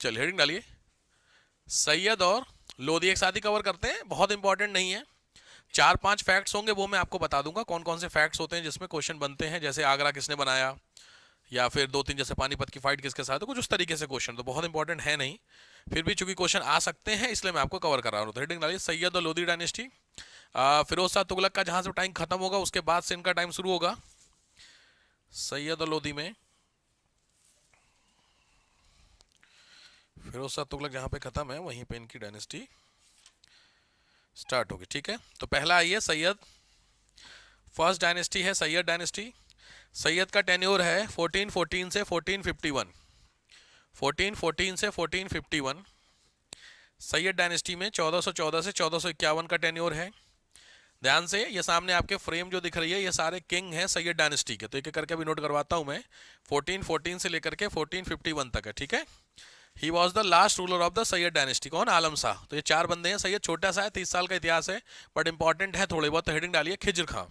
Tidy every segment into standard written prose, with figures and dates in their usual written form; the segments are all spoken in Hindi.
चलिए हेडिंग डालिए। सैयद और लोदी एक साथ ही कवर करते हैं, बहुत इंपॉर्टेंट नहीं है। 4-5 फैक्ट्स होंगे, वो मैं आपको बता दूंगा कौन कौन से फैक्ट्स होते हैं जिसमें क्वेश्चन बनते हैं, जैसे आगरा किसने बनाया, या फिर 2-3 जैसे पानीपत की फाइट किसके साथ, तो कुछ उस तरीके से क्वेश्चन तो बहुत इंपॉर्टेंट है नहीं, फिर भी चूंकि क्वेश्चन आ सकते हैं इसलिए मैं आपको कवर कर रहा हूँ। तो हेडिंग डालिए सैयद और लोदी डायनेस्टी। फिरोज शाह तुगलक का जहां से टाइम खत्म होगा उसके बाद से इनका टाइम शुरू होगा। सैयद और लोदी में फिरोज शाह तुगलक जहां पे खत्म है वहीं पे इनकी डायनेस्टी स्टार्ट होगी। ठीक है, तो पहला आइए सैयद। फर्स्ट डायनेस्टी है सैयद डायनेस्टी। सैयद का टेन्योर है 1414 से 1451। 1414 से 1451 सैयद डायनेस्टी में 1414 से 1451 का टेन्योर है। ध्यान से, ये सामने आपके फ्रेम जो दिख रही है ये सारे किंग हैं सैयद डायनेस्टी के, तो एक एक करके अभी नोट करवाता हूं मैं। 1414 से लेकर के 1451 तक है। ठीक है, ही was the last ruler of the Syed dynasty. कौन? आलम शाह। तो ये 4 बंदे हैं। सैयद छोटा सा है, 30 साल का इतिहास है, बट इंपॉर्टेंट है थोड़े बहुत। तो हेडिंग डालिए खिज्र खां।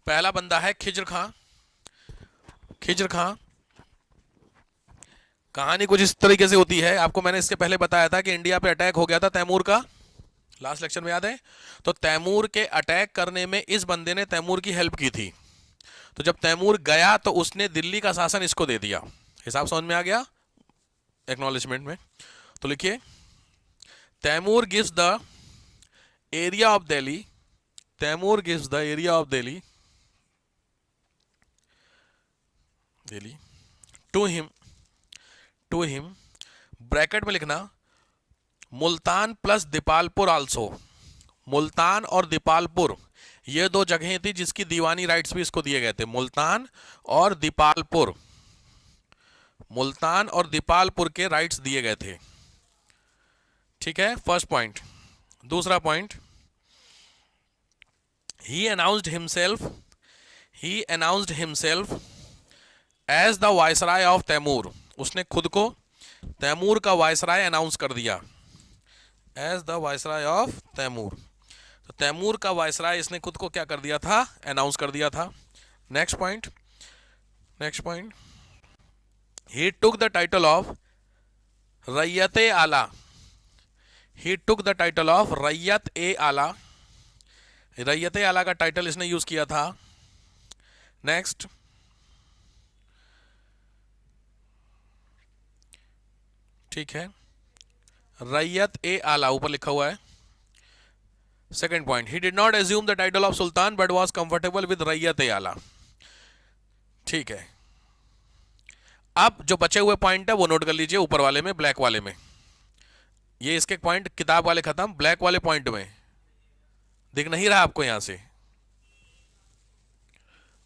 पहला बंदा है खिज्र खां। खिज्र खां कहानी कुछ इस तरीके से होती है, आपको मैंने इसके पहले बताया था कि इंडिया पे अटैक हो गया था तैमूर का, लास्ट लेक्चर में याद है। तो तैमूर के अटैक करने में इस बंदे ने तैमूर की हेल्प की थी। तो जब तैमूर गया तो उसने दिल्ली का शासन इसको दे दिया। हिसाब समझ में आ गया एक्नॉलेजमेंट में? तो लिखिए Timur gives the area of Delhi. Timur gives the area of Delhi Delhi to him. Bracket में लिखना मुल्तान प्लस दीपालपुर आल्सो। मुल्तान और दीपालपुर ये 2 जगहें थी जिसकी दीवानी राइट्स भी इसको दिए गए थे। मुल्तान और दीपालपुर, मुल्तान और दीपालपुर के राइट्स दिए गए थे। ठीक है, फर्स्ट पॉइंट। दूसरा पॉइंट, he announced himself as the viceroy of Timur. उसने खुद को तैमूर का वायसराय अनाउंस कर दिया, as the viceroy of Timur. तो तैमूर का वायसराय इसने खुद को क्या कर दिया था? अनाउंस कर दिया था। Next point, he took the title of रैयत ए आला। ही टुक द टाइटल ऑफ रैयत ए आला। रैयत ए आला का टाइटल इसने यूज किया था। नेक्स्ट, ठीक है, रैयत ए आला ऊपर लिखा हुआ है। Second point, he did not assume the title of sultan but was comfortable with रैयत ए आला। ठीक है, अब जो बचे हुए पॉइंट है वो नोट कर लीजिए ऊपर वाले में, ब्लैक वाले में। ये इसके पॉइंट किताब वाले खत्म, ब्लैक वाले पॉइंट में दिख नहीं रहा आपको यहां से?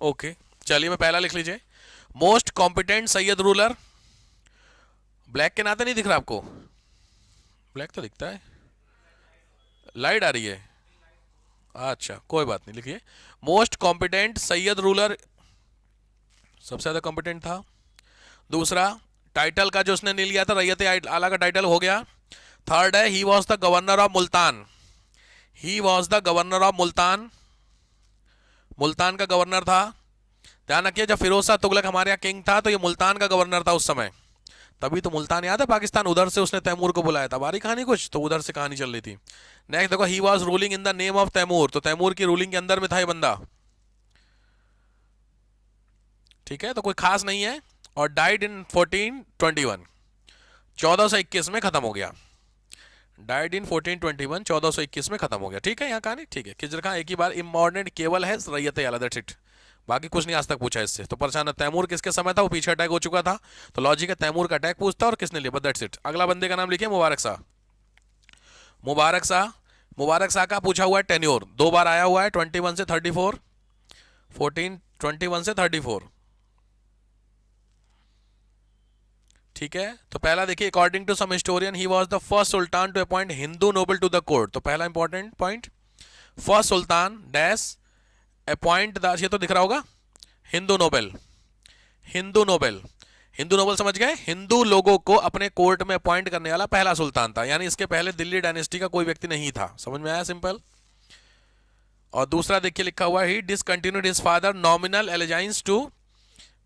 ओके, चलिए मैं पहला लिख लीजिए, most competent Syed ruler. Black के नाते नहीं दिख रहा आपको? ब्लैक तो दिखता है, लाइट आ रही है। अच्छा कोई बात नहीं, लिखिए मोस्ट कॉम्पिटेंट सैयद रूलर, सबसे ज्यादा कॉम्पिटेंट था। दूसरा, टाइटल का जो उसने नहीं लिया था रैयत आला का टाइटल हो गया। थर्ड है ही was the governor of Multan. He was the governor of Multan, Multan का गवर्नर था। ध्यान रखिए जब फिरोज शाह तुगलक हमारे यहाँ किंग था तो ये मुल्तान का गवर्नर था उस समय, तभी तो मुल्तान याद है पाकिस्तान, उधर से उसने तैमूर को बुलाया था। बारी कहानी कुछ तो उधर से कहानी चल रही थी। नेक्स्ट देखो, he was ruling in the name of Timur. तो तैमूर की रूलिंग के अंदर में था ये बंदा। ठीक है, तो कोई खास नहीं है। और डाइड इन 1421, 1421 में खत्म हो गया। डाइड इन 1421, 1421 में खत्म हो गया। ठीक है, यहाँ कहानी ठीक है। खिजर खां एक ही बार इम्पॉर्टेंट केवल है रैयत आला, दैट्स इट, बाकी कुछ नहीं आज तक पूछा इससे। तो परेशान है, तैमूर किसके समय था? वो पीछे अटैक हो चुका था, तो लॉजिक है तैमूर का अटैक पूछता और किसने लिया, बस दैट्स इट। अगला बंदे का नाम लिखिए मुबारक शाह। मुबारक शाह, मुबारक शाह का पूछा हुआ है टेन्योर, 2 बार आया हुआ है, 21 से 34, 1421 से 34। ठीक है, तो पहला देखिए, according to some historian he was the first sultan to appoint Hindu noble to the court. तो पहला important point, first sultan dash appoint the, ये तो दिख रहा होगा, Hindu noble. Hindu noble, Hindu noble समझ गए, हिंदू लोगों को अपने कोर्ट में अपॉइंट करने वाला पहला सुल्तान था, यानी इसके पहले दिल्ली डायनेस्टी का कोई व्यक्ति नहीं था। समझ में आया? सिंपल। और दूसरा देखिए लिखा हुआ ही discontinued his father nominal allegiance to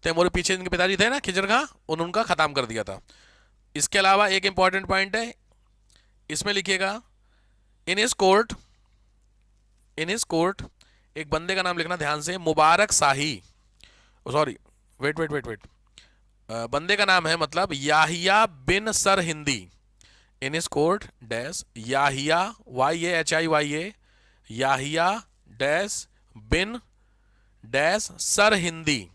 Taimur. पीछे इनके पिताजी थे ना खिजर खां, उनका खत्म कर दिया था। इसके अलावा एक इंपॉर्टेंट पॉइंट है, इसमें लिखिएगा in his court, in his court, एक बंदे का नाम लिखना ध्यान से, Mubarak Shahi, sorry wait wait wait wait, बंदे का नाम है मतलब Yahiya bin Sirhindi. In his court dash Yahiya, YAHIYA, Yahiya dash bin dash Sirhindi,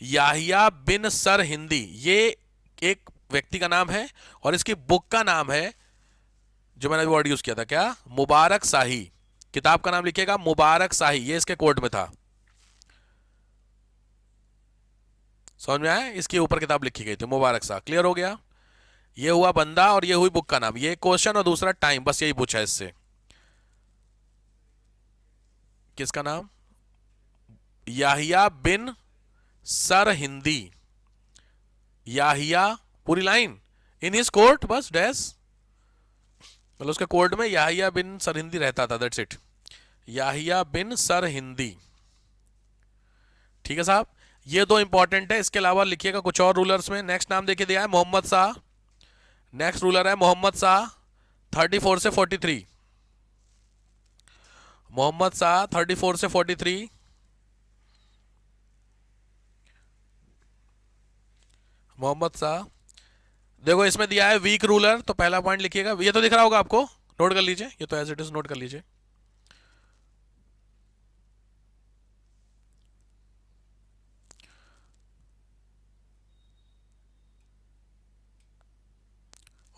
Yahiya bin Sirhindi, ये एक व्यक्ति का नाम है और इसकी बुक का नाम है जो मैंने अभी वर्ड यूज किया था, क्या, मुबारक शाही। किताब का नाम लिखिएगा मुबारक शाही, ये इसके कोर्ट में था। समझ में आया? इसके ऊपर किताब लिखी गई थी मुबारक शाह। क्लियर हो गया? ये हुआ बंदा और ये हुई बुक का नाम, ये क्वेश्चन और दूसरा टाइम, बस यही पूछा है इससे। किसका नाम? याहिया बिन सर हिंदी, याहिया पूरी लाइन, इन हिज कोर्ट बस डैश, मतलब उसके कोर्ट में याहिया बिन सर हिंदी रहता था, that's it, Yahya bin Sirhindi. ठीक है साहब, ये दो इंपॉर्टेंट है। इसके अलावा लिखिएगा कुछ और रूलर्स में। नेक्स्ट नाम देखिए दिया है मोहम्मद शाह, नेक्स्ट रूलर है मोहम्मद शाह 34 से 43, मोहम्मद शाह 34 से 43। मोहम्मद शाह, देखो इसमें दिया है वीक रूलर, तो पहला पॉइंट लिखिएगा, ये तो दिख रहा होगा आपको, नोट कर लीजिए, ये तो एज इट इज नोट कर लीजिए।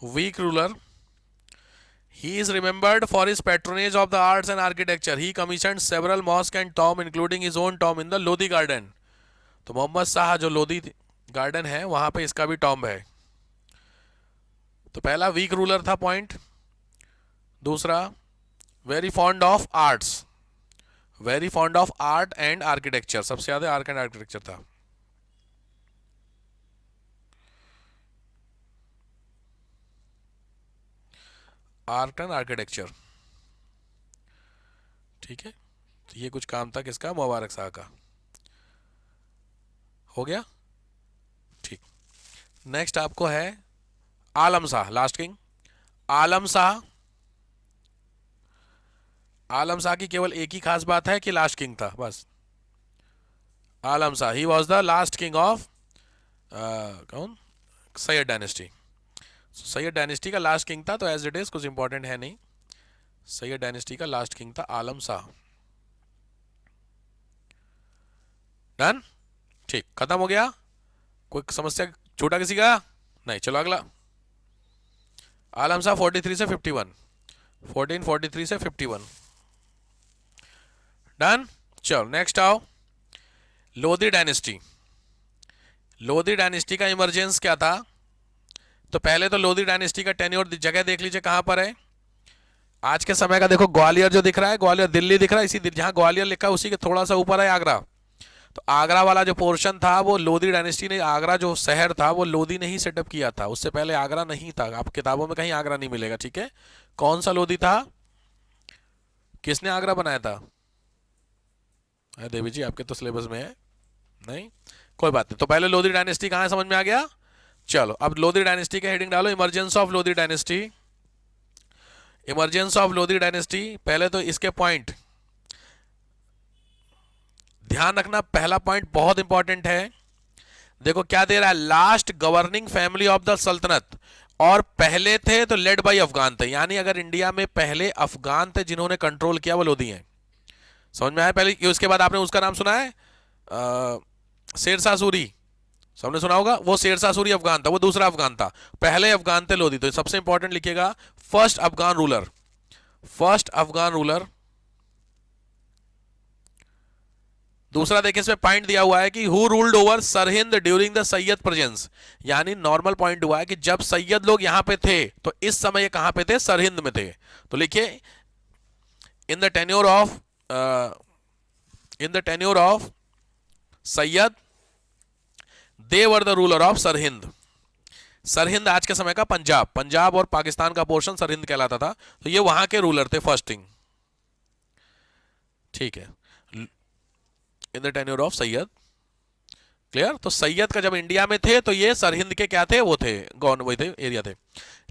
Weak ruler, he is remembered for his patronage of the arts and architecture. He commissioned several mosques and tomb including his own tomb in the Lodhi garden. तो मोहम्मद शाह जो लोधी गार्डन है वहां पे इसका भी टॉम्ब है। तो पहला वीक रूलर था पॉइंट। दूसरा very fond of arts, very fond of art and architecture, सबसे ज्यादा आर्ट एंड आर्किटेक्चर था। आर्ट एंड आर्किटेक्चर, ठीक है। तो ये कुछ काम था किसका? मुबारक शाह का। हो गया? ठीक। नेक्स्ट आपको है आलम शाह, लास्ट किंग आलम शाह। आलम शाह की केवल एक ही खास बात है कि लास्ट किंग था, बस। Alam Shah, he was the last king of कौन? सैयद डायनेस्टी। सैयद डायनेस्टी का लास्ट किंग था, तो एज इट इज कुछ इंपॉर्टेंट है नहीं। सैयद डायनेस्टी का लास्ट किंग था आलम शाह। डन? ठीक, खत्म हो गया। कोई समस्या छूटा किसी का? नहीं, चलो अगला। आलम शाह 43 से 51, 1443 से 51। डन? चलो नेक्स्ट आओ, लोधी डायनेस्टी। लोधी डायनेस्टी का इमरजेंस क्या था? तो पहले तो लोधी डायनेस्टी का टेन्योर जगह देख लीजिए कहां पर है। आज के समय का देखो, ग्वालियर जो दिख रहा है, ग्वालियर दिल्ली दिख रहा है, इसी जहां ग्वालियर लिखा है उसी के थोड़ा सा ऊपर है आगरा। तो आगरा वाला जो पोर्शन था वो लोधी डायनेस्टी ने, आगरा जो शहर था वो लोधी ने ही सेटअप किया था, उससे पहले आगरा नहीं था। आप किताबों में कहीं आगरा नहीं मिलेगा, ठीक है। कौन सा लोधी था? किसने आगरा बनाया था? देवी जी आपके तो सिलेबस में है नहीं, कोई बात नहीं। तो पहले लोधी डायनेस्टी कहां है, समझ में आ गया। चलो अब लोधी डायनेस्टी का हेडिंग डालो, emergence of Lodhi dynasty. Emergence of Lodhi dynasty, पहले तो इसके पॉइंट ध्यान रखना, पहला पॉइंट बहुत इंपॉर्टेंट है। देखो क्या दे रहा है, last governing family of the सल्तनत, और पहले थे तो लेड बाई अफगान थे, यानी अगर इंडिया में पहले अफगान थे जिन्होंने कंट्रोल किया वो लोधी हैं। समझ में आया? पहले उसके बाद आपने उसका नाम सुना है शेरशाह सूरी, सबने सुना होगा, वो शेरशाह सूरी अफगान था, वो दूसरा अफगान था, पहले अफगान थे लोधी। तो सबसे इंपॉर्टेंट लिखिएगा first Afghan ruler, first Afghan ruler. दूसरा देखिए इसमें पॉइंट दिया हुआ है कि who ruled over Sirhind during the Syed presence, यानी नॉर्मल पॉइंट हुआ है कि जब सैयद लोग यहां पे थे तो इस समय ये कहां पे थे? सरहिंद में थे। तो लिखिए in the tenure of in the tenure of Syed they were the ruler of Sirhind. Sirhind आज के समय का पंजाब, पंजाब और पाकिस्तान का पोर्शन सरहिंद कहलाता था, तो ये वहां के रूलर थे, फर्स्ट थिंग, ठीक है। In the tenure of Syed clear. तो सैयद का जब इंडिया में थे तो ये सरहिंद के क्या थे, वो थे गौन, वही थे, एरिया थे।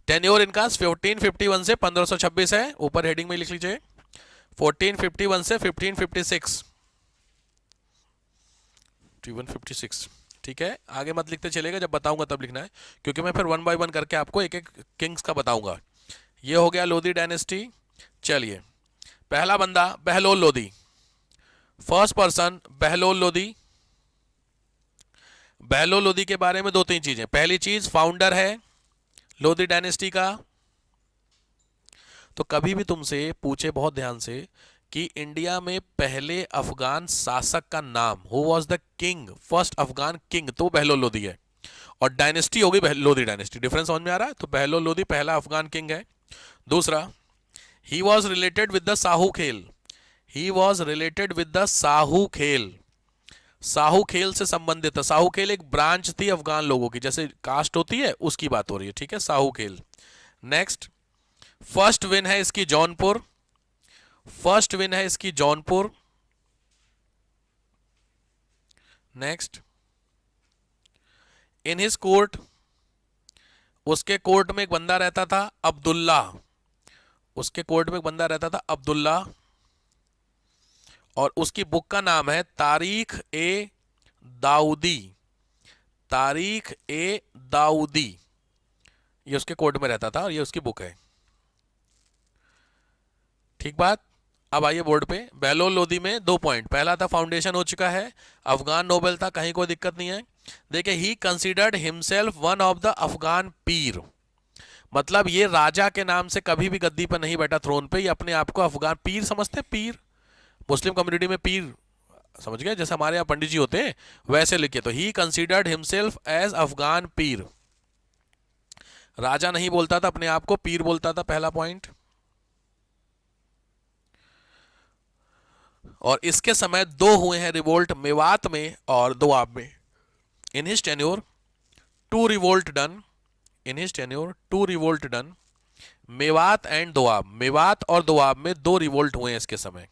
टेन्योर इनका 1451 से 1526 है, ऊपर हेडिंग में लिख लीजिए 1451 से 1556, 156। ठीक है, आगे मत लिखते चलेगा, जब बताऊंगा तब लिखना है, क्योंकि मैं फिर वन बाय वन करके आपको एक एक किंग्स का बताऊंगा। ये हो गया लोधी डायनेस्टी। चलिए, पहला बंदा बहलोल लोधी, फर्स्ट पर्सन बहलोल लोधी। बहलोल लोधी के बारे में दो तीन चीजें। पहली चीज, फाउंडर है लोधी डायनेस्टी का। तो कभी भी तुमसे पूछे बहुत ध्यान से कि इंडिया में पहले अफगान शासक का नाम, who was the king, first Afghan king, तो बहलोल लोधी है। और डायनेस्टी होगी लोधी डायनेस्टी। डिफरेंस समझ में आ रहा है। तो बहलोल लोधी पहला अफगान किंग है। दूसरा, he was related with the Sahu Khel, he was related with the Sahu Khel, Sahu खेल से संबंधित है। साहू खेल एक ब्रांच थी अफगान लोगों की, जैसे कास्ट होती है उसकी बात हो रही है, ठीक है, साहू खेल। नेक्स्ट, फर्स्ट विन है इसकी जौनपुर, फर्स्ट विन है इसकी जौनपुर। नेक्स्ट, इन हिज कोर्ट, उसके कोर्ट में एक बंदा रहता था अब्दुल्ला, उसके कोर्ट में एक बंदा रहता था अब्दुल्ला, और उसकी बुक का नाम है तारीख ए दाऊदी, तारीख ए दाऊदी। ये उसके कोर्ट में रहता था और ये उसकी बुक है। ठीक बात। अब आइए बोर्ड पे। बहलोल लोधी में 2 पॉइंट। पहला था फाउंडेशन हो चुका है, अफगान नोबेल था, कहीं कोई दिक्कत नहीं है। देखिए, he considered himself one of the Afghan pir, मतलब ये राजा के नाम से कभी भी गद्दी पर नहीं बैठा, थ्रोन पे। ये अपने आप को अफगान पीर समझते हैं। पीर मुस्लिम कम्युनिटी में पीर, समझ गए, जैसे हमारे यहाँ पंडित जी होते हैं वैसे लिखे। तो ही कंसीडर्ड हिमसेल्फ एज अफगान पीर, राजा नहीं बोलता था अपने आप को, पीर बोलता था। पहला पॉइंट। और इसके समय 2 हुए हैं रिवोल्ट, मेवात में और दोआब में। In his tenure 2 revolt done, in his tenure 2 revolt done, Mewat and Doab, Mewat और दोआब में 2 रिवोल्ट हुए हैं इसके समय।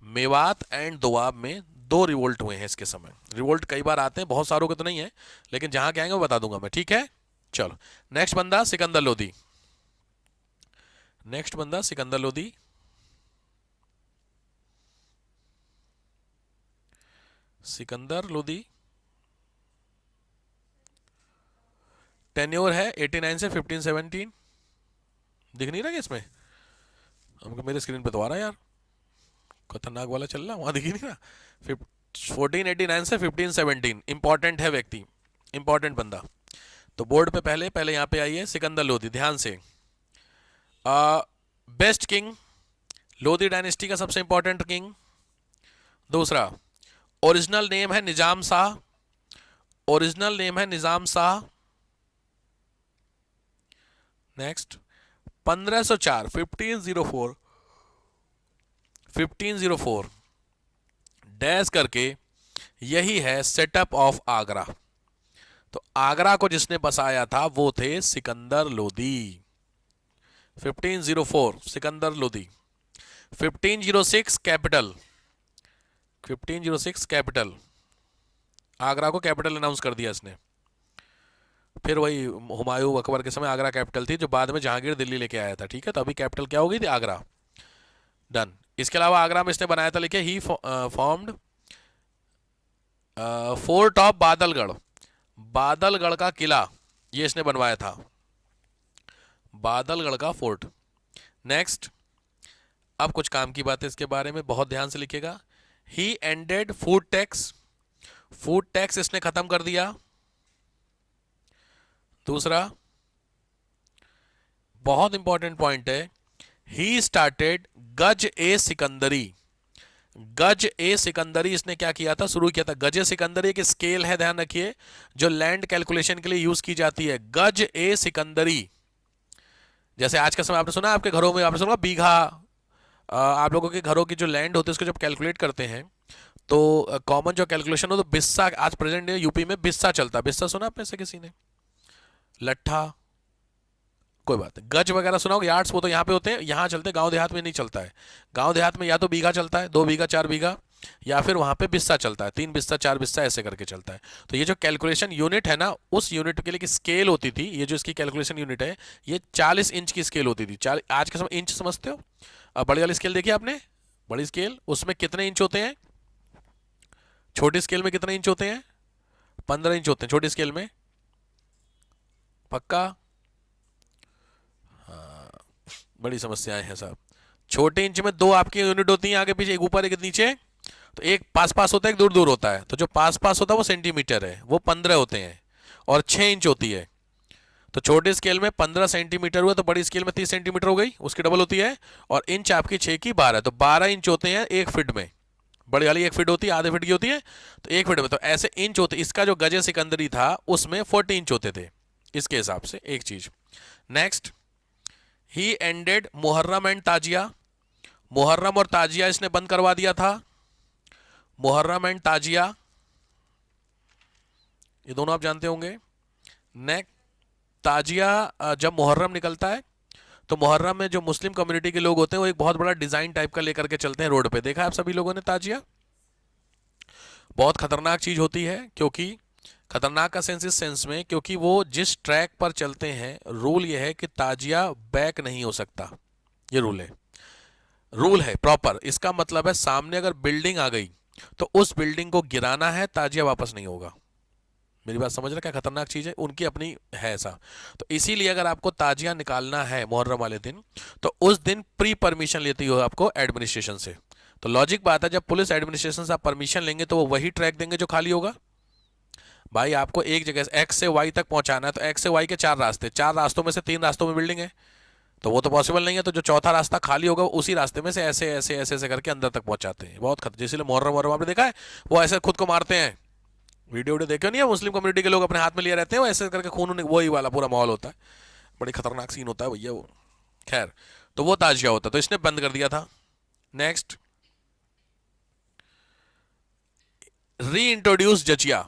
मेवात एंड दोआब में 2 रिवोल्ट हुए हैं इसके समय। रिवोल्ट कई बार आते हैं, बहुत सारों के तो नहीं है, लेकिन जहां के आएंगे वो बता दूंगा मैं, ठीक है। चलो, नेक्स्ट बंदा सिकंदर लोधी, नेक्स्ट बंदा सिकंदर लोधी। सिकंदर लोधी टेन्योर है 89 से 1517। दिख नहीं रहा क्या इसमें? हमको मेरे स्क्रीन पे तो आ रहा है यार, खतरनाक वाला चल रहा, वहां दिख ही नहीं रहा। 1489 से 1517। इंपॉर्टेंट है व्यक्ति, इंपॉर्टेंट बंदा। तो बोर्ड पे पहले पहले यहां पे आइए, सिकंदर लोधी, ध्यान से। बेस्ट किंग, लोधी डायनेस्टी का सबसे इंपॉर्टेंट किंग। दूसरा, ओरिजिनल नेम है निजाम शाह, ओरिजिनल नेम है निजाम शाह। नेक्स्ट, 1504, 1504, 1504 डैश करके, यही है सेटअप ऑफ आगरा। तो आगरा को जिसने बसाया था वो थे सिकंदर लोधी। 1504 सिकंदर लोधी। 1506 कैपिटल, 1506 कैपिटल, आगरा को कैपिटल अनाउंस कर दिया इसने। फिर वही हुमायूं अकबर के समय आगरा कैपिटल थी, जो बाद में जहांगीर दिल्ली लेके आया था, ठीक है। तो अभी कैपिटल क्या हो गई थी? आगरा। डन। इसके अलावा आगरा में इसने बनाया था, लिखे, he formed fort of Badalgarh, Badalgarh का किला ये इसने बनवाया था, बादलगढ़ का फोर्ट। नेक्स्ट, अब कुछ काम की बात है इसके बारे में, बहुत ध्यान से लिखिएगा। He ended food tax, food tax इसने खत्म कर दिया। दूसरा, बहुत इंपॉर्टेंट पॉइंट है, ही स्टार्टेड गज ए सिकंदरी, गज ए सिकंदरी इसने क्या किया था? शुरू किया था। गज ए सिकंदरी एक स्केल है, ध्यान रखिए, जो लैंड कैलकुलेशन के लिए यूज की जाती है। गज ए सिकंदरी, जैसे आज का समय आपने सुना, आपके घरों में आपने सुना बीघा, आप लोगों के घरों की जो लैंड होती है उसको जब कैलकुलेट करते हैं तो कॉमन जो कैलकुलेशन हो तो बिस्सा, आज प्रेजेंट डे यूपी में बिस्सा चलता है। बिस्सा सुना आपने से किसी ने? लट्ठा, कोई बात नहीं। गज वगैरह सुना होगा, यार्ड्स वो तो यहाँ पे होते हैं, यहाँ चलते, गांव देहात में नहीं चलता है। गांव देहात में या तो बीघा चलता है, 2 बीघा 4 बीघा, या फिर वहां पे बिस्सा चलता है, 3 बिस्सा 4 बिस्सा ऐसे करके चलता है। तो ये जो कैलकुलेशन यूनिट है ना, उस यूनिट के लिए की स्केल होती थी, ये जो इसकी कैलकुलेशन यूनिट है ये 40 इंच की स्केल होती थी। आज के समय इंच समझते हो? अब बड़ी वाली स्केल देखी आपने, बड़ी स्केल, उसमें कितने इंच होते हैं? छोटी स्केल में कितने इंच होते हैं? 15 इंच होते हैं छोटी स्केल में। पक्का? बड़ी समस्याएं हैं साहब। छोटे इंच में 2 आपकी यूनिट होती हैं, आगे पीछे, एक ऊपर एक नीचे। तो एक पास पास होता है, एक दूर दूर होता है। तो जो पास पास होता है वो सेंटीमीटर है, वो 15 होते हैं, और 6 इंच होती है। तो छोटे स्केल में 15 सेंटीमीटर हुआ, तो बड़ी स्केल में 30 सेंटीमीटर हो गई, उसकी डबल होती है। और इंच आपकी 6 की 12, तो 12 इंच होते हैं 1 फीट में। बड़ी वाली 1 फीट होती है, आधे फीट की होती है, तो 1 फीट में। तो ऐसे इंच होते। इसका जो गजे सिकंदरी था उसमें 40 इंच होते थे, इसके हिसाब से। एक चीज। Next, he ended Muharram and tazia. Muharram और ताजिया इसने बंद करवा दिया था। मुहर्रम एंड ताजिया, ये दोनों आप जानते होंगे। नेक्स्ट, ताजिया, जब मुहर्रम निकलता है तो मुहर्रम में जो मुस्लिम कम्युनिटी के लोग होते हैं वो एक बहुत बड़ा डिजाइन टाइप का लेकर के चलते हैं रोड पे। देखा है आप सभी लोगों ने ताजिया? बहुत खतरनाक चीज होती है, क्योंकि खतरनाक का सेंस इस सेंस में, क्योंकि वो जिस ट्रैक पर चलते हैं, रूल ये है कि ताजिया बैक नहीं हो सकता। ये रूल है प्रॉपर। इसका मतलब है सामने अगर बिल्डिंग आ गई तो उस बिल्डिंग को गिराना है, ताजिया वापस नहीं होगा। मेरी बात समझ रहे? क्या खतरनाक चीज है, उनकी अपनी है ऐसा। तो इसीलिए अगर आपको ताजिया निकालना है मुहर्रम वाले दिन, तो उस दिन प्री परमिशन लेती हो आपको एडमिनिस्ट्रेशन से। तो लॉजिक बात है, जब पुलिस एडमिनिस्ट्रेशन से आप परमिशन लेंगे तो वो वही ट्रैक देंगे जो खाली होगा। भाई आपको एक जगह से एक्स से वाई तक पहुंचाना है, तो एक्स से वाई के 4 रास्ते, 4 रास्तों में से 3 रास्तों में बिल्डिंग है, तो वो तो पॉसिबल नहीं है। तो जो चौथा रास्ता खाली होगा उसी रास्ते में से ऐसे ऐसे ऐसे ऐसे करके अंदर तक पहुंचाते हैं। बहुत खतरनाक। इसीलिए मुहर्रम मुहर्रम आपने देखा है, वो ऐसे खुद को मारते हैं। वीडियो देखे नहीं है? मुस्लिम कम्युनिटी के लोग अपने हाथ में लिए रहते हैं, वो ऐसे करके खून, वही वाला पूरा माहौल होता है। बड़ी खतरनाक सीन होता है भैया वो। खैर, तो वो ताजिया होता है, तो इसने बंद कर दिया था। नेक्स्ट, री इंट्रोड्यूस जजिया।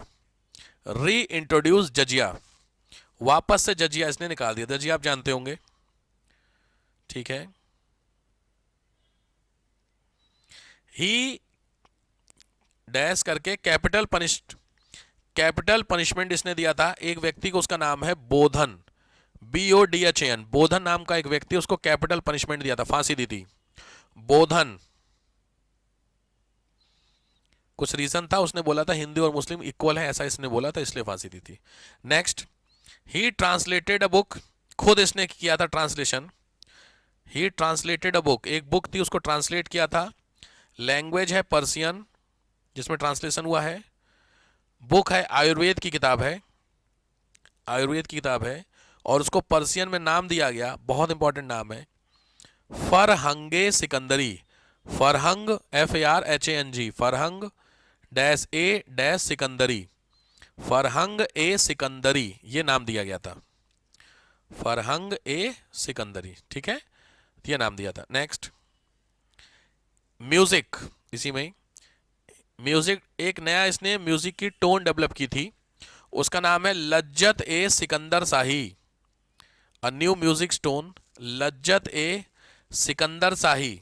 री इंट्रोड्यूस जजिया, वापस से जजिया इसने निकाल दिया। जजिया आप जानते होंगे, ठीक है। ही डैश करके कैपिटल पनिशमेंट इसने दिया था एक व्यक्ति को, उसका नाम है बोधन, BODHAN। बोधन नाम का एक व्यक्ति, उसको कैपिटल पनिशमेंट दिया था, फांसी दी थी। बोधन, कुछ रीजन था, उसने बोला था हिंदू और मुस्लिम इक्वल है, ऐसा इसने बोला था, इसलिए फांसी दी थी। Next, he translated a book. खुद इसने किया था translation. He translated a book, एक बुक थी उसको ट्रांसलेट किया था। लैंग्वेज है पर्सियन जिसमें ट्रांसलेशन हुआ है। बुक है, आयुर्वेद की किताब है, आयुर्वेद की किताब है, और उसको पर्सियन में नाम दिया गया, बहुत इंपॉर्टेंट नाम है, फरहंगे सिकंदरी। फरहंग, FARHANG, फरहंग -A सिकंदरी, फरहंग ए सिकंदरी, ये नाम दिया गया था, फरहंग ए सिकंदरी, ठीक है, ये नाम दिया था। नेक्स्ट, म्यूजिक, इसी में म्यूजिक, एक नया इसने म्यूजिक की टोन डेवलप की थी, उसका नाम है Lazzat e Sikandar Shahi. A new music stone, Lazzat e Sikandar शाही,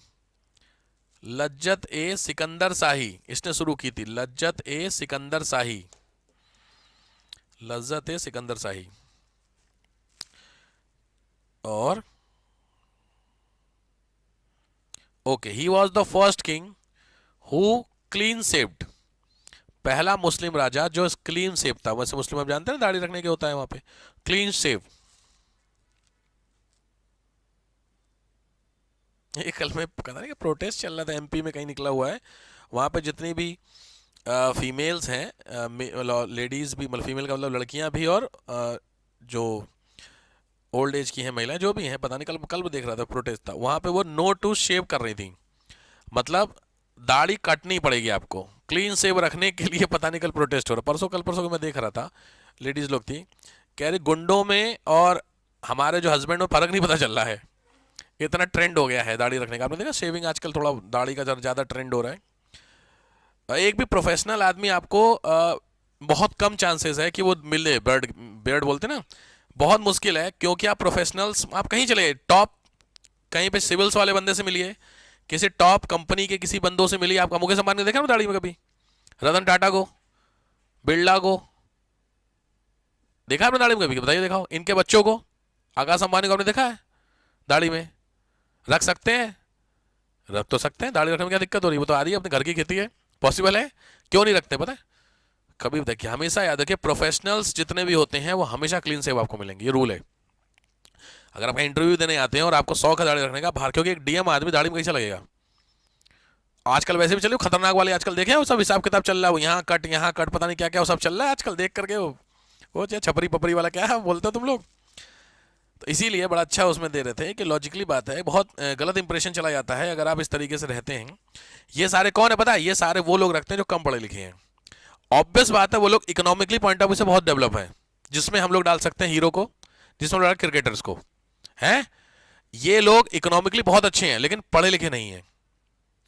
लज्जत ए सिकंदर शाही इसने शुरू की थी। लज्जत ए सिकंदर शाही, लज्जत ए सिकंदर शाही। और okay, he was the first king who clean shaved. पहला मुस्लिम राजा जो क्लीन शेव था। वैसे मुस्लिम आप जानते हैं दाढ़ी रखने के होता है वहां पे, क्लीन शेव। ये कल में पता नहीं कि प्रोटेस्ट चल रहा था MP में, कहीं निकला हुआ है, वहां पे जितनी भी फीमेल्स हैं, लेडीज भी, मतलब फीमेल का मतलब लड़कियां भी, और जो ओल्ड एज की हैं महिलाएं, जो भी हैं, पता नहीं, कल देख रहा था प्रोटेस्ट था वहां पे, वो नो टू शेव कर रही थी। मतलब दाढ़ी काटनी पड़ेगी आपको क्लीन शेव रखने के लिए। पता नहीं कल प्रोटेस्ट हो रहा, कल परसों को मैं देख रहा था, लेडीज लोग थी, कह रही गुंडों में और हमारे जो हस्बैंड में फर्क नहीं पता चल रहा है, इतना ट्रेंड हो गया है दाढ़ी रखने का। आपने देखा शेविंग आजकल थोड़ा दाढ़ी का ज़्यादा ट्रेंड हो रहा है। एक भी प्रोफेशनल आदमी आपको बहुत कम चांसेस है कि वो मिले, बियर्ड बोलते ना, बहुत मुश्किल है, क्योंकि आप प्रोफेशनल्स, आप कहीं चले टॉप, कहीं पे सिविल्स वाले बंदे से मिलिए, किसी टॉप कंपनी के किसी बंदों से मिली, आपका मुकेश अंबानी देखा ना दाढ़ी में कभी? रतन टाटा को, बिरला को देखा आपने दाढ़ी में कभी? बताइए, दिखाओ। इनके बच्चों को, आकाश अंबानी को आपने देखा है दाढ़ी में? रख सकते हैं? रख तो सकते हैं, दाढ़ी रखने में क्या दिक्कत हो रही है? वो तो आ रही है, अपने घर की खेती है, पॉसिबल है। क्यों नहीं रखते पता है? कभी देखिए, हमेशा याद रखिए, प्रोफेशनल्स जितने भी होते हैं वो हमेशा क्लीन सेव आपको मिलेंगे, ये रूल है। अगर आप इंटरव्यू देने आते हैं और आपको 100 का दाढ़ी रखने का बाहर, क्योंकि एक डीएम आदमी दाढ़ी में कैसा लगेगा? आजकल वैसे भी चलिए खतरनाक वाले आजकल देखे हैं, वो सब हिसाब किताब चल रहा है, वो यहाँ कट पता नहीं क्या क्या वो सब चल रहा है आजकल, देख करके वो चाहे छपरी पपरी वाला क्या है बोलते हो तुम लोग। तो इसीलिए बड़ा अच्छा उसमें दे रहे थे कि लॉजिकली बात है, बहुत गलत इंप्रेशन चला जाता है अगर आप इस तरीके से रहते हैं। ये सारे कौन है पता है? ये सारे वो लोग रखते हैं जो कम पढ़े लिखे हैं। ऑब्वियस बात है, वो लोग इकोनॉमिकली पॉइंट ऑफ व्यू से बहुत डेवलप है, जिसमें हम लोग डाल सकते हैं हीरो को, जिसमें डाल क्रिकेटर्स को, हैं। ये लोग इकोनॉमिकली बहुत अच्छे हैं लेकिन पढ़े लिखे नहीं हैं,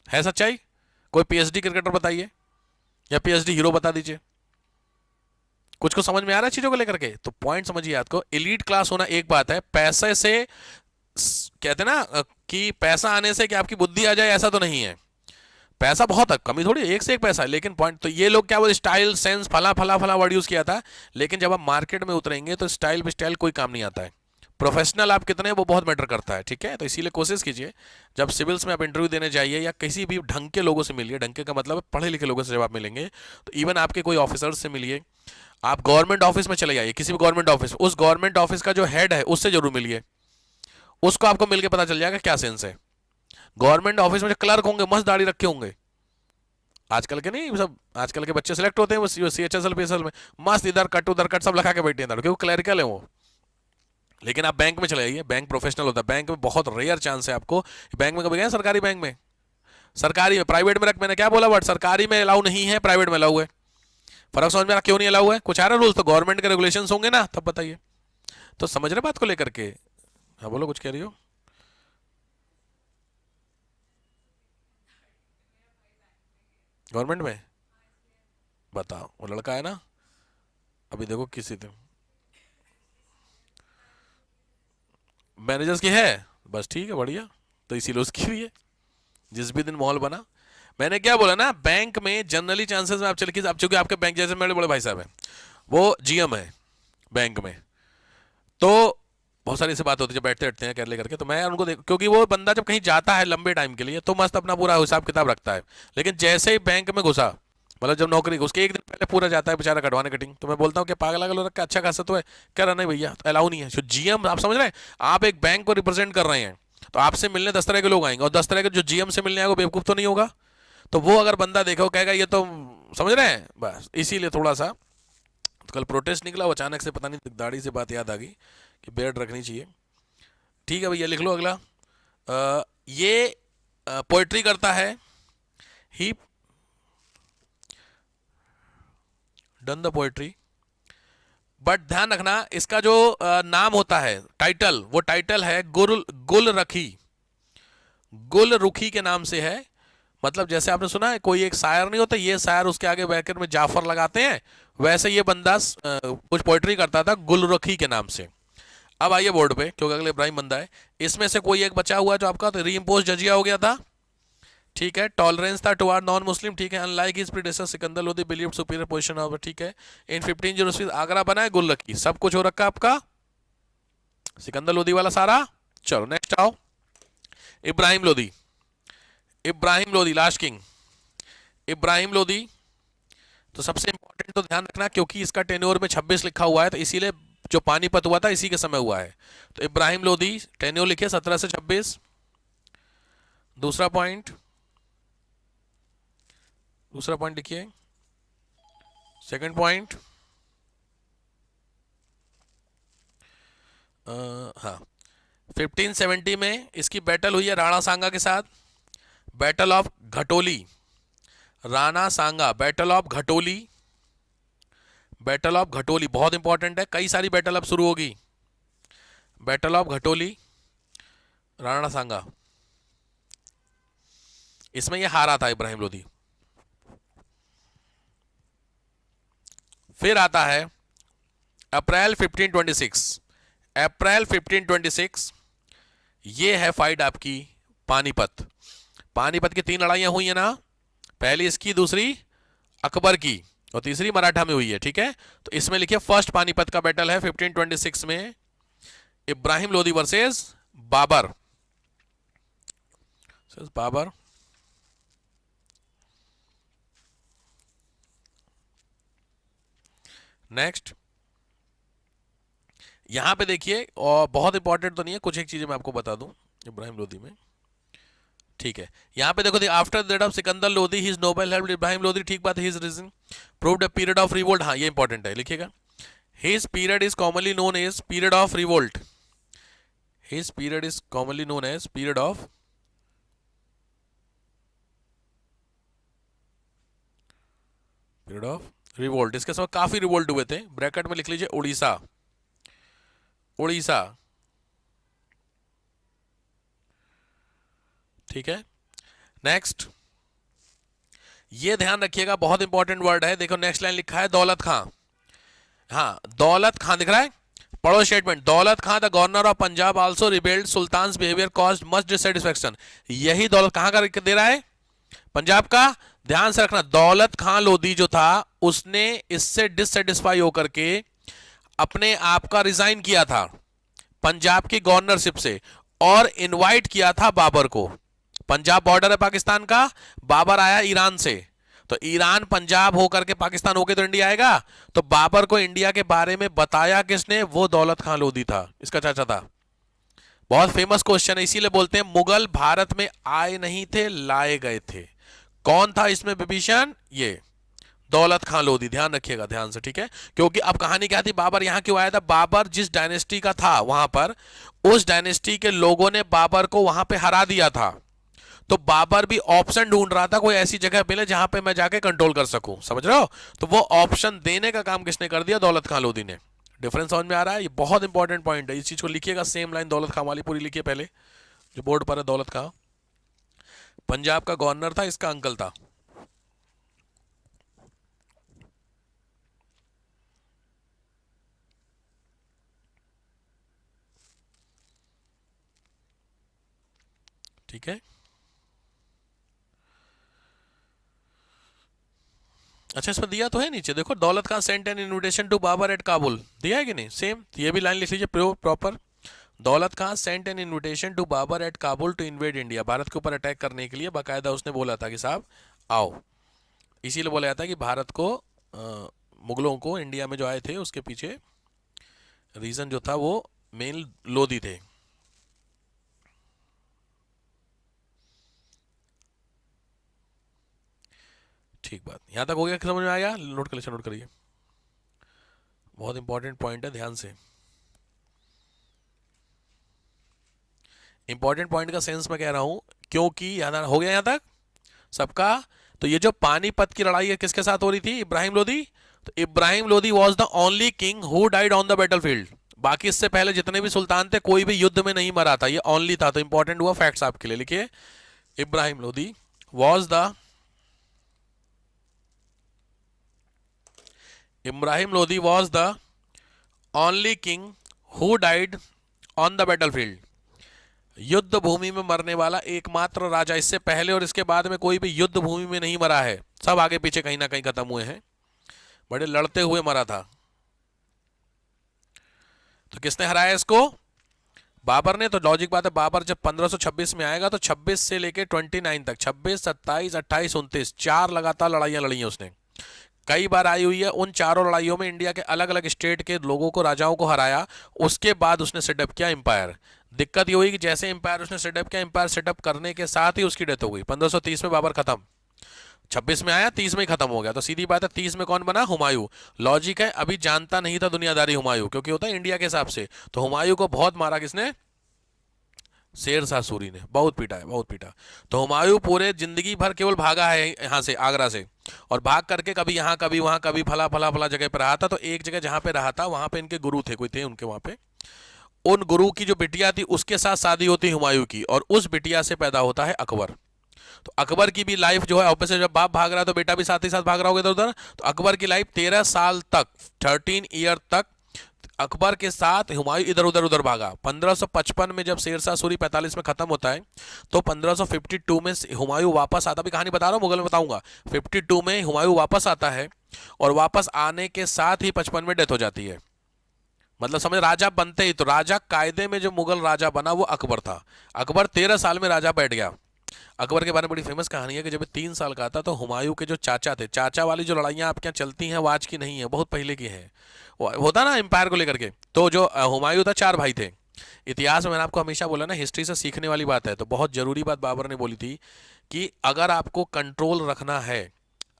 है सच्चाई। कोई पीएचडी क्रिकेटर बताइए या पीएचडी हीरो बता दीजिए। कुछ को समझ में आ रहा है चीजों को लेकर के? तो पॉइंट समझिए आपको, एलीट क्लास होना एक बात है, पैसे से कहते हैं ना कि पैसा आने से कि आपकी बुद्धि आ जाए, ऐसा तो नहीं है। पैसा बहुत है, कमी थोड़ी, एक से एक पैसा है, लेकिन पॉइंट तो ये लोग क्या वो स्टाइल सेंस फला फला फला वर्ड यूज किया था, लेकिन जब आप मार्केट में उतरेंगे तो स्टाइल स्टाइल कोई काम नहीं आता है। प्रोफेशनल आप कितने हैं वो बहुत मैटर करता है, ठीक है। तो इसीलिए कोशिश कीजिए जब सिविल्स में आप इंटरव्यू देने जाइए या किसी भी ढंग के लोगों से मिलिए, ढंग के का मतलब है पढ़े लिखे लोगों से जब आप मिलेंगे, तो इवन आपके कोई ऑफिसर से मिलिए, आप गवर्नमेंट ऑफिस में चले जाइए, किसी भी गवर्नमेंट ऑफिस, उस गवर्नमेंट ऑफिस का जो हेड है उससे जरूर मिलिए, उसको आपको मिलकर पता चल जाएगा क्या सेंस है। गवर्नमेंट ऑफिस में जो क्लर्क होंगे मस्त दाढ़ी रखे होंगे, आजकल के नहीं, सब आजकल के बच्चे सिलेक्ट होते हैं वो सीएचएसएल पीएसएल में, मस्त इधर कट सब लगा के बैठे हैं, क्योंकि क्लरिकल है वो। लेकिन आप बैंक में चले जाइए, बैंक प्रोफेशनल होता है, बैंक में बहुत रेयर चांस है आपको। बैंक में कभी गए? सरकारी बैंक में, सरकारी में, प्राइवेट में रख, मैंने क्या बोला वर्ड, सरकारी में अलाउ नहीं है, प्राइवेट में अलाउ है। फर्क समझ में आ रहा क्यों नहीं अलाउ है? कुछ आ रहा रूल्स, तो गवर्नमेंट के रेगुलेशन होंगे ना, तब बताइए। तो समझ रहे बात को लेकर के? हाँ बोलो, कुछ कह रही हो? गवर्नमेंट में बताओ, वो लड़का है ना, अभी देखो किसी थे मैनेजर्स की है, बस ठीक है, बढ़िया। तो इसीलिए उसकी भी है, जिस भी दिन माहौल बना। मैंने क्या बोला ना, बैंक में जनरली चांसेस में आप चले कि आप, चूंकि आपके बैंक जैसे मेरे बड़े भाई साहब हैं, वो जीएम है बैंक में, तो बहुत सारी से बात होती है जब बैठते बैठते हैं कर ले करके, तो मैं उनको देख, क्योंकि वो बंदा जब कहीं जाता है लंबे टाइम के लिए तो मस्त अपना पूरा हिसाब किताब रखता है, लेकिन जैसे ही बैंक में घुसा, मतलब जब नौकरी, उसके एक दिन पहले पूरा जाता है बेचारा कटवाने कटिंग, तो मैं बोलता हूँ कि पागल आगल हो रखा, अच्छा खासा तो है, कह रहा नहीं भैया अलाउ नहीं है। जो जीएम, आप समझ रहे हैं, आप एक बैंक को रिप्रेजेंट कर रहे हैं, तो आपसे मिलने 10 तरह के लोग आएंगे, और 10 तरह के जो जीएम से मिलने आएगा वो बेवकूफ तो नहीं होगा। तो वो अगर बंदा देखा वो कहेगा ये तो, समझ रहे हैं, बस इसीलिए थोड़ा सा। तो कल प्रोटेस्ट निकला, वो अचानक से पता नहीं दाढ़ी से बात याद आ गई कि बेड रखनी चाहिए। ठीक है भैया, लिख लो अगला। ये पोएट्री करता है, ही डन द पोएट्री, बट ध्यान रखना इसका जो नाम होता है टाइटल, वो टाइटल है गुल रखी, गुल रुखी के नाम से है। मतलब जैसे आपने सुना है कोई एक शायर नहीं होता, ये शायर उसके आगे ब्रैकेट में जाफर लगाते हैं, वैसे ये बंदा कुछ पोएट्री करता था गुल रखी के नाम से। अब आइए बोर्ड पे, क्योंकि अगले इब्राहिम बंदा है, इसमें से कोई एक बचा हुआ जो आपका तो री इम्पोज जजिया हो गया था, ठीक है, टॉलरेंस था टुवर्ड नॉन मुस्लिम, ठीक है, unlike his predecessor Sikandar Lodi believed superior position of, ठीक है, इन 1506 आगरा बना है गुल रखी, सब कुछ हो रखा आपका सिकंदर लोदी वाला सारा। चलो नेक्स्ट आओ, इब्राहिम लोदी, इब्राहिम लोदी लास्ट किंग, इब्राहिम लोदी। तो सबसे इंपॉर्टेंट तो ध्यान रखना, क्योंकि इसका टेन्योर में 26 लिखा हुआ है, तो इसीलिए जो पानीपत हुआ था इसी के समय हुआ है। तो इब्राहिम लोदी टेन्योर लिखिए 17 से 26। दूसरा पॉइंट, दूसरा पॉइंट लिखिए, सेकंड पॉइंट, हाँ 1570 में इसकी बैटल हुई है राणा सांगा के साथ, battle of Ghatoli, Rana Sanga, battle of Ghatoli, battle of Ghatoli बहुत इंपॉर्टेंट है, कई सारी बैटल अब शुरू होगी, बैटल ऑफ घटोली, राणा सांगा, इसमें ये हारा था इब्राहिम लोदी। फिर आता है अप्रैल 1526, अप्रैल 1526, ये है फाइट आपकी पानीपत। पानीपत की 3 लड़ाइयां हुई है ना, पहली इसकी, दूसरी अकबर की, और तीसरी मराठा में हुई है। ठीक है, तो इसमें लिखिए फर्स्ट पानीपत का बैटल है 1526 में, इब्राहिम लोदी वर्सेस बाबर। बाबर नेक्स्ट, यहां पे देखिए, और बहुत इंपॉर्टेंट तो नहीं है, कुछ एक चीजें मैं आपको बता दूं इब्राहिम लोदी में। ठीक है, यहां पे देखो, after that of Sikandar Lodi his noble help Ibrahim Lodi, ठीक बात है, his reign proved a period of revolt. हाँ, ये इंपॉर्टेंट है, लिखिएगा। His period is commonly known as period of revolt. His period is commonly known as period of revolt. इसके समय काफी रिवोल्ट हुए थे, ब्रैकेट में लिख लीजिए उड़ीसा, उड़ीसा। ठीक है, नेक्स्ट, ये ध्यान रखिएगा, बहुत इंपॉर्टेंट वर्ड है। देखो नेक्स्ट लाइन लिखा है दौलत खां। हाँ, दौलत खां दिख रहा है, पढ़ो statement. Daulat Khan the governor of Punjab also rebelled, sultan's behaviour caused much dissatisfaction. यही दौलत कहां का दे रहा है, पंजाब का। ध्यान से रखना, दौलत खां लोधी जो था उसने इससे डिससेटिस्फाई होकर के अपने आप का रिजाइन किया था पंजाब की गवर्नरशिप से, और इनवाइट किया था बाबर को। पंजाब बॉर्डर है पाकिस्तान का, बाबर आया ईरान से, तो ईरान पंजाब होकर के पाकिस्तान होकर तो इंडिया आएगा। तो बाबर को इंडिया के बारे में बताया किसने, वो दौलत खां लोधी था, इसका चाचा था। बहुत फेमस क्वेश्चन है, इसीलिए बोलते हैं मुगल भारत में आए नहीं थे, लाए गए थे। कौन था इसमें विभीषण, ये दौलत खां लोधी। ध्यान रखिएगा ध्यान से, ठीक है। क्योंकि अब कहानी क्या थी, बाबर यहां क्यों आया था, बाबर जिस डायनेस्टी का था वहां पर, उस डायनेस्टी के लोगों ने बाबर को वहां पे हरा दिया था। तो बाबर भी ऑप्शन ढूंढ रहा था, कोई ऐसी जगह मिले जहां पे मैं जाके कंट्रोल कर सकूं, समझ रहे हो। तो वो ऑप्शन देने का काम किसने कर दिया, दौलत खां लोधी ने। डिफरेंस समझ में आ रहा है, ये बहुत इंपॉर्टेंट पॉइंट है, इस चीज को लिखिएगा। सेम लाइन दौलत खां वाली पूरी लिखिए पहले, जो बोर्ड पर है। दौलत खां पंजाब का गवर्नर था, इसका अंकल था। ठीक है, अच्छा इसमें दिया तो है नीचे, देखो Daulat Khan sent an invitation to Babur at Kabul, दिया है कि नहीं, सेम। ये भी लाइन लिख लीजिए proper. Daulat Khan sent an invitation to Babur at Kabul to invade India, Bharat के ऊपर अटैक करने के लिए बाकायदा उसने बोला था कि साहब आओ। इसीलिए बोला जाता है कि भारत को मुगलों को इंडिया में जो आए थे उसके पीछे रीजन जो था वो मेन लोधी थे। ठीक बात, यहां तक हो गया, समझ में आ गया, नोट कर लीजिए, नोट करिए, बहुत इंपॉर्टेंट पॉइंट है, ध्यान से। इंपॉर्टेंट पॉइंट का सेंस मैं कह रहा हूं, क्योंकि यहां हो गया यहां तक सबका। तो ये जो पानीपत की लड़ाई है किसके साथ हो रही थी, इब्राहिम लोदी। तो Ibrahim Lodi was the only king who died on the battlefield. बाकी इससे पहले जितने भी सुल्तान थे कोई भी युद्ध में नहीं मरा था, ये ओनली था। तो इंपॉर्टेंट हुआ फैक्ट्स आपके लिए, लिखिए Ibrahim Lodi was the Ibrahim Lodi was the only king who died on the battlefield. युद्ध भूमि में मरने वाला एकमात्र राजा, इससे पहले और इसके बाद में कोई भी युद्ध भूमि में नहीं मरा है, सब आगे पीछे कहीं ना कहीं खत्म हुए हैं, बड़े लड़ते हुए मरा था। तो किसने हराया इसको, बाबर ने। तो लॉजिक बात है, बाबर जब 1526 में आएगा तो 26 से लेके 29 तक, 26, 27, 28, 29, 4 लगातार लड़ाइयां लड़ी हैं उसने, कई बार आई हुई है। उन चारों लड़ाइयों में इंडिया के अलग अलग स्टेट के लोगों को, राजाओं को हराया। उसके बाद उसने सेटअप किया एम्पायर। दिक्कत ये हुई कि जैसे एम्पायर उसने सेटअप किया, एम्पायर सेटअप करने के साथ ही उसकी डेथ हो गई। 1530 में बाबर खत्म, 26 में आया, 30 में ही खत्म हो गया। तो सीधी बात है, 30 में कौन बना, हुमायूं। लॉजिक है, अभी जानता नहीं था दुनियादारी हुमायूं, क्योंकि होता है इंडिया के हिसाब से। तो हुमायूं को बहुत मारा किसने, शेर शाह सूरी ने, बहुत पीटा है, बहुत पीटा। तो हुमायूं पूरे जिंदगी भर केवल भागा है यहाँ से, आगरा से, और भाग करके कभी यहाँ कभी वहां, कभी फला फला फला जगह पे रहा था। तो एक जगह जहां पे रहा था वहां पे इनके गुरु थे, कोई थे उनके वहां पे। उन गुरु की जो बिटिया थी उसके साथ शादी होती हुमायूं की, और उस बिटिया से पैदा होता है अकबर। तो अकबर की भी लाइफ जो है, ऑब्वियसली जब बाप भाग रहा है तो बेटा भी साथ ही साथ भाग रहा होगा इधर उधर। तो अकबर की लाइफ 13 साल तक, 13 ईयर तक अकबर के साथ हुमायूं इधर उधर उधर भागा। 1555 में जब शेरशाह सूरी 45 में खत्म होता है, तो 1552 में हुमायूं वापस आता, भी कहानी बता रहा हूं, मुगल में बताऊंगा। 52 में हुमायूं वापस आता है, और वापस आने के साथ ही 55 में डेथ हो जाती है। मतलब समझ, राजा बनते ही, तो राजा कायदे में जो मुगल राजा बना वो अकबर था। अकबर 13 साल में राजा बैठ गया। अकबर के बारे में बड़ी फेमस कहानी है कि जब ये 3 साल का था तो हुमायूं के जो चाचा थे, चाचा वाली जो लड़ाइयां आपके यहाँ चलती हैं वो आज की नहीं है, बहुत पहले की है। वो होता ना एम्पायर को लेकर के, तो जो हुमायूं था 4 भाई थे। इतिहास में मैंने आपको हमेशा बोला ना, हिस्ट्री से सीखने वाली बात है। तो बहुत जरूरी बात बाबर ने बोली थी कि अगर आपको कंट्रोल रखना है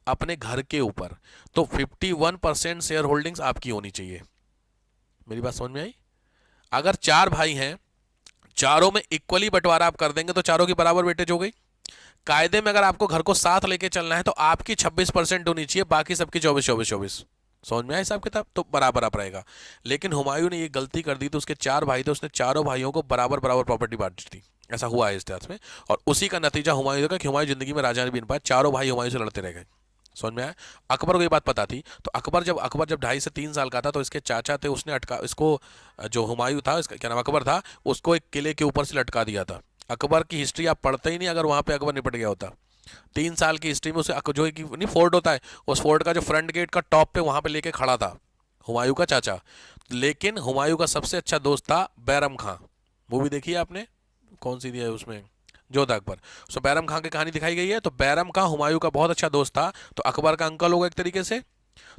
अपने घर के ऊपर, तो 51% शेयर होल्डिंग्स आपकी होनी चाहिए। मेरी बात समझ में आई? अगर 4 भाई हैं, चारों में इक्वली बंटवारा आप कर देंगे तो चारों की बराबर वेटेज हो गई। कायदे में अगर आपको घर को साथ लेके चलना है तो आपकी 26% होनी चाहिए, बाकी सबकी 24-24-24। समझ में आया हिसाब किताब? तो बराबर आप रहेगा। लेकिन हुमायूं ने ये गलती कर दी, तो उसके 4 भाई थे, उसने चारों भाइयों को बराबर बराबर प्रॉपर्टी बांट दी थी। ऐसा हुआ है इतिहास में, और उसी का नतीजा हुमायूं का कि हुमायूं जिंदगी में राजा नहीं बन पाया, चारों भाई हुमायूं से लड़ते रह गए। समझ में आया? अकबर को ये बात पता थी, तो अकबर जब 2.5 से 3 साल का था, तो इसके चाचा थे, उसने अटका इसको, जो हुमायूं था, इसका क्या नाम अकबर था, उसको एक किले के ऊपर से लटका दिया था। अकबर की हिस्ट्री आप पढ़ते ही नहीं अगर वहां पे अकबर निपट गया होता। 3 साल की हिस्ट्री में उसे जो कि नहीं फोर्ट होता है, उस फोर्ट का जो फ्रंट गेट का टॉप पे वहां पे लेके खड़ा था हुमायूं का चाचा। लेकिन हुमायूं का सबसे अच्छा दोस्त था बैरम खां। मूवी देखी है आपने? कौन सी दिया है उसमें, जोधा अकबर, उसमें बैरम खां की कहानी दिखाई गई है। तो बैरम खां हुमायूं का बहुत अच्छा दोस्त था, तो अकबर का अंकल होगा एक तरीके से।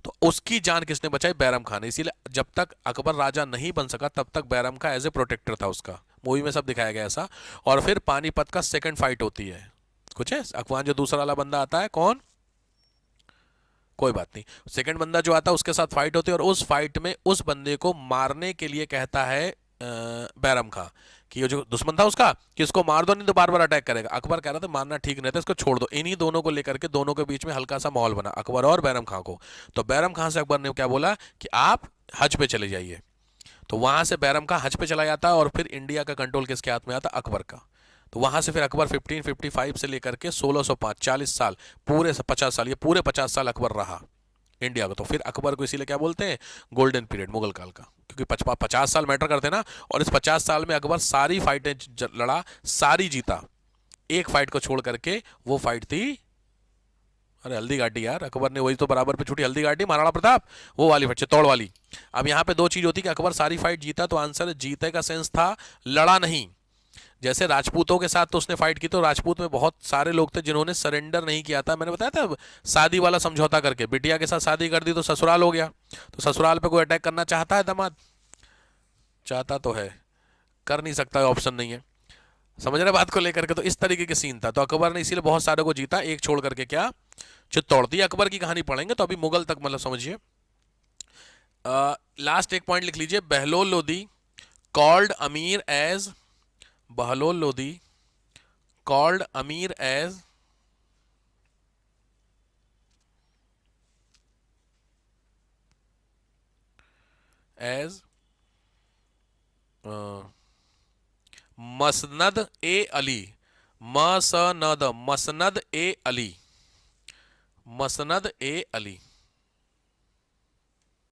तो उसकी जान किसने बचाई? बैरम खान ने। इसीलिए जब तक अकबर राजा नहीं बन सका तब तक बैरम खां एज ए प्रोटेक्टर था उसका। मूवी में सब दिखाया गया ऐसा। और फिर पानीपत का सेकंड फाइट होती है, कुछ है अकबर जो दूसरा वाला बंदा आता है, कौन, कोई बात नहीं, सेकंड बंदा जो आता है उसके साथ फाइट होती है, और उस फाइट में उस बंदे को मारने के लिए कहता है बैरम खां कि ये जो दुश्मन था उसका, कि इसको मार दो नहीं तो बार बार अटैक करेगा। अकबर कह रहा था मारना ठीक नहीं था, इसको छोड़ दो। इन्हीं दोनों को लेकर के दोनों के बीच में हल्का सा माहौल बना, अकबर और बैरम खां को। तो बैरम खां से अकबर ने क्या बोला कि आप हज पे चले जाइए। तो वहां से बैरम खां हज पे चला जाता है, और फिर इंडिया का कंट्रोल किसके हाथ में आता? अकबर का। तो वहां से फिर अकबर 1555 से लेकर के 1605, 40 साल, पूरे 50 साल, ये पूरे 50 साल अकबर रहा इंडिया को। तो फिर अकबर को इसीलिए क्या बोलते हैं? गोल्डन पीरियड मुगल काल का, क्योंकि 50 साल मैटर करते हैं ना। और इस 50 साल में अकबर सारी फाइटें लड़ा, सारी जीता। एक फाइट को छोड़ करके, वो फाइट थी, अरे हल्दी घाटी यार, अकबर ने वही तो बराबर पे छूटी, हल्दी घाटी महाराणा प्रताप, वो वाली फाइट, चित्तौड़ वाली। अब यहाँ पे 2 चीज होती कि अकबर सारी फाइट जीता, तो आंसर जीते का सेंस था, लड़ा नहीं। जैसे राजपूतों के साथ तो उसने फाइट की, तो राजपूत में बहुत सारे लोग थे जिन्होंने सरेंडर नहीं किया था। मैंने बताया था शादी वाला समझौता करके, बिटिया के साथ शादी कर दी तो ससुराल हो गया। तो ससुराल पे कोई अटैक करना चाहता है दामाद? चाहता तो है, कर नहीं सकता, ऑप्शन नहीं है। समझ रहे बात को लेकर के? तो इस तरीके के सीन था। तो अकबर ने इसीलिए बहुत सारे को जीता, एक छोड़ करके क्या, चित्तौड़ दी। अकबर की कहानी पढ़ेंगे तो अभी मुगल तक मतलब समझिए। लास्ट एक पॉइंट लिख लीजिए, Bahlol Lodi called Amir as, Bahlol Lodi called Amir as Masnad e Ali, Masnad, Masnad e Ali, Masnad e Ali.